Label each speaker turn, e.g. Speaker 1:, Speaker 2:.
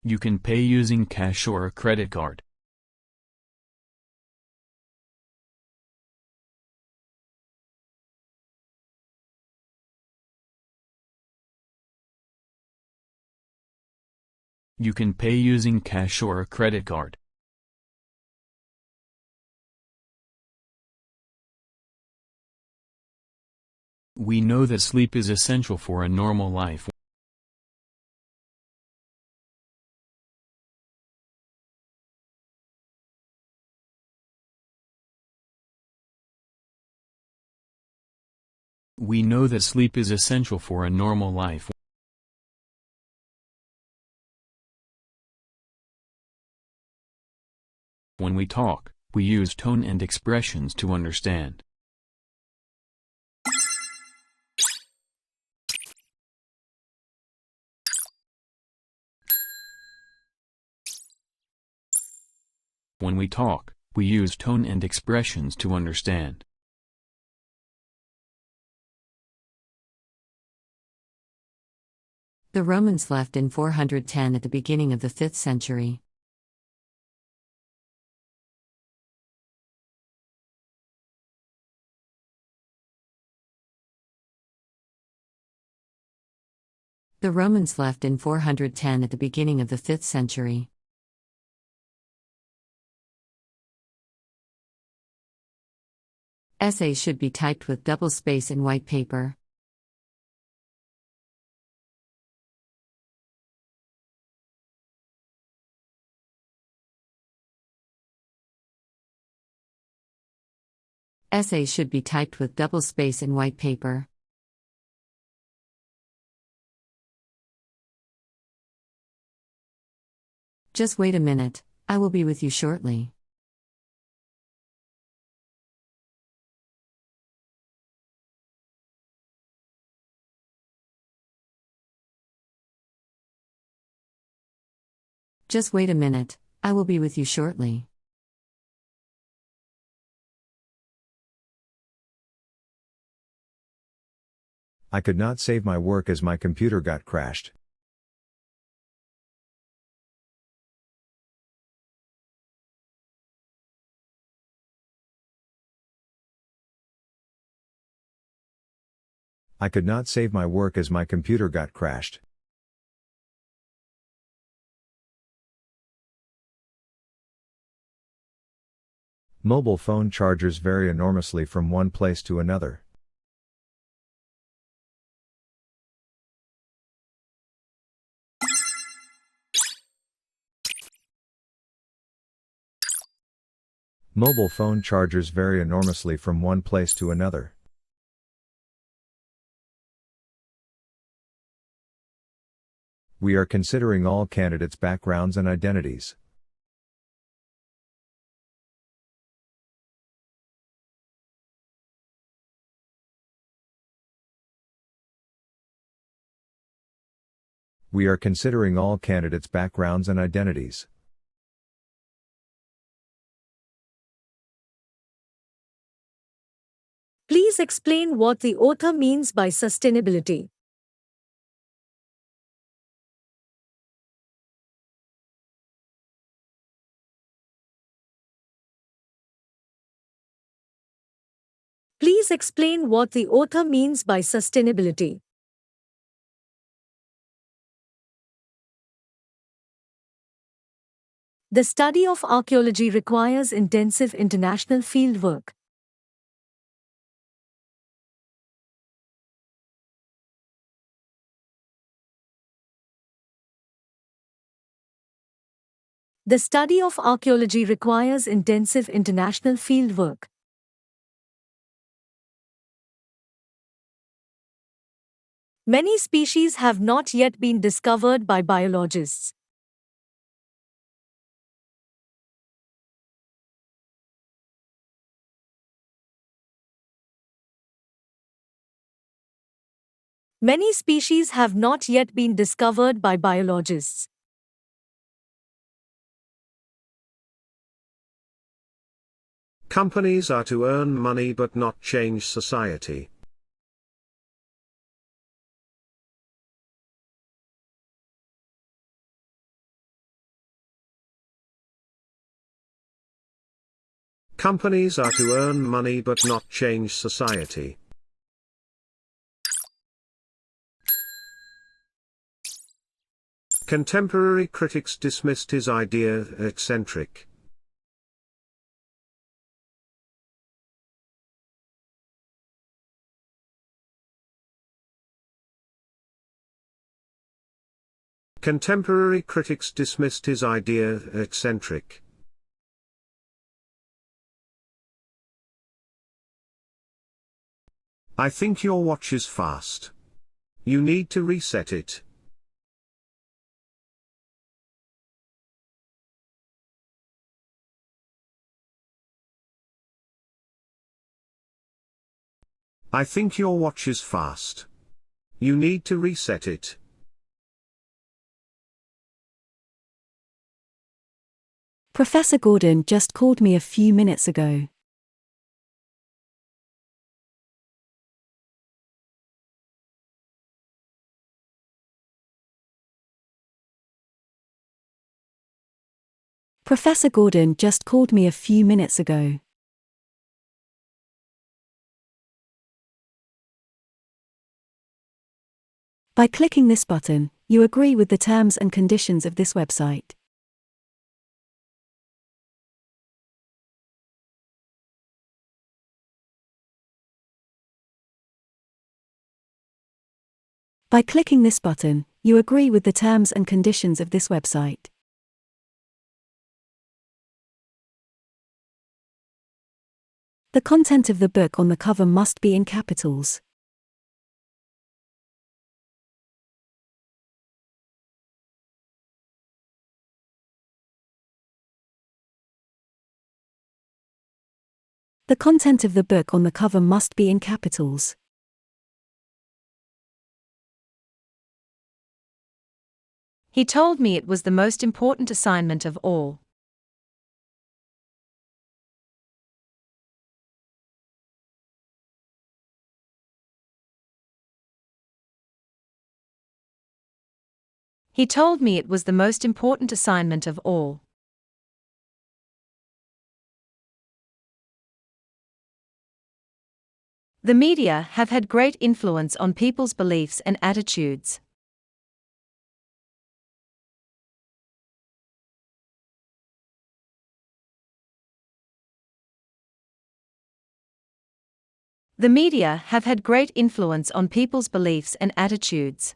Speaker 1: You can pay using cash or a credit card. You can pay using cash or a credit card. We know that sleep is essential for a normal life. We know that sleep is essential for a normal life. When we talk, we use tone and expressions to understand. When we talk, we use tone and expressions to understand.
Speaker 2: The Romans left in 410 at the beginning of the 5th century. The Romans left in 410 at the beginning of the 5th century. Essays should be typed with double space in white paper. Essays should be typed with double space in white paper. Just wait a minute, I will be with you shortly. Just wait a minute, I will be with you shortly.
Speaker 3: I could not save my work as my computer got crashed. I could not save my work as my computer got crashed. Mobile phone chargers vary enormously from one place to another. Mobile phone chargers vary enormously from one place to another. We are considering all candidates' backgrounds and identities. We are considering all candidates' backgrounds and identities.
Speaker 4: Please explain what the author means by sustainability. Please explain what the author means by sustainability. The study of archaeology requires intensive international fieldwork. The study of archaeology requires intensive international fieldwork. Many species have not yet been discovered by biologists. Many species have not yet been discovered by biologists.
Speaker 5: Companies are to earn money but not change society. Companies are to earn money but not change society. Contemporary critics dismissed his idea eccentric. Contemporary critics dismissed his idea eccentric. I think your watch is fast. You need to reset it. I think your watch is fast. You need to reset it.
Speaker 6: Professor Gordon just called me a few minutes ago. Professor Gordon just called me a few minutes ago. By clicking this button, you agree with the terms and conditions of this website. By clicking this button, you agree with the terms and conditions of this website. The content of the book on the cover must be in capitals. The content of the book on the cover must be in capitals.
Speaker 7: He told me it was the most important assignment of all. He told me it was the most important assignment of all. The media have had great influence on people's beliefs and attitudes. The media have had great influence on people's beliefs and attitudes.